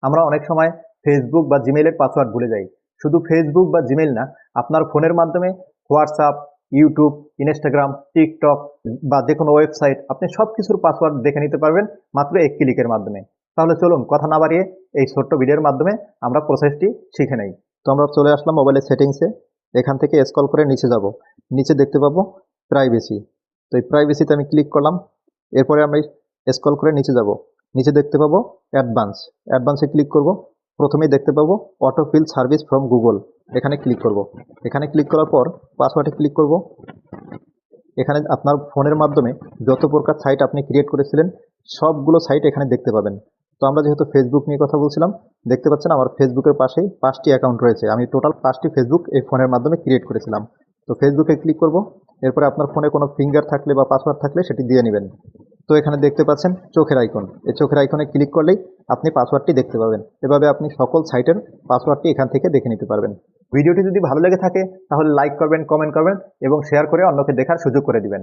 আমরা অনেক সময় ফেসবুক বা জিমেইলের পাসওয়ার্ড ভুলে যাই। শুধু ফেসবুক বা জিমেইল না, আপনার ফোনের মাধ্যমে হোয়াটসঅ্যাপ, ইউটিউব, ইনস্টাগ্রাম, টিকটক বা যে কোনো ওয়েবসাইট আপনি সব কিছুর পাসওয়ার্ড দেখে নিতে পারবেন মাত্র এক ক্লিকের মাধ্যমে। তাহলে চলুন কথা না বাড়িয়ে এই ছোট্ট ভিডিওর মাধ্যমে আমরা প্রসেসটি শিখে নেই। তো আমরা চলে আসলাম মোবাইলের সেটিংসে। এখান থেকে স্ক্রল করে নিচে যাব। নিচে দেখতে পাবো প্রাইভেসি। তো এই প্রাইভেসিতে আমি ক্লিক করলাম। এরপরে আমি স্ক্রল করে নিচে যাব। নিচে দেখতে পাবো অ্যাডভান্সে ক্লিক করব। প্রথমেই দেখতে পাবো অটোফিল সার্ভিস ফ্রম গুগল। এখানে ক্লিক করব। এখানে ক্লিক করার পর পাসওয়ার্ডে ক্লিক করব। এখানে আপনার ফোনের মাধ্যমে যত প্রকার সাইট আপনি ক্রিয়েট করেছিলেন সবগুলো সাইট এখানে দেখতে পাবেন। তো আমরা যেহেতু ফেসবুক নিয়ে কথা বলছিলাম, দেখতে পাচ্ছেন আমার ফেসবুকের পাশেই 5টি অ্যাকাউন্ট রয়েছে। আমি টোটাল 5টি ফেসবুক এই ফোনের মাধ্যমে ক্রিয়েট করেছিলাম। তো ফেসবুকে ক্লিক করব। এরপরে আপনার ফোনে কোনো ফিঙ্গার থাকলে বা পাসওয়ার্ড থাকলে সেটি দিয়ে নেবেন। তো এখানে দেখতে পাচ্ছেন চোখের আইকন। এই চোখের আইকনে ক্লিক করলেই আপনি পাসওয়ার্ডটি দেখতে পাবেন। এভাবে আপনি সকল সাইটের পাসওয়ার্ডটি এখান থেকে দেখে নিতে পারবেন। ভিডিওটি যদি ভালো লেগে থাকে তাহলে লাইক করবেন, কমেন্ট করবেন এবং শেয়ার করে অন্যকে দেখার সুযোগ করে দিবেন।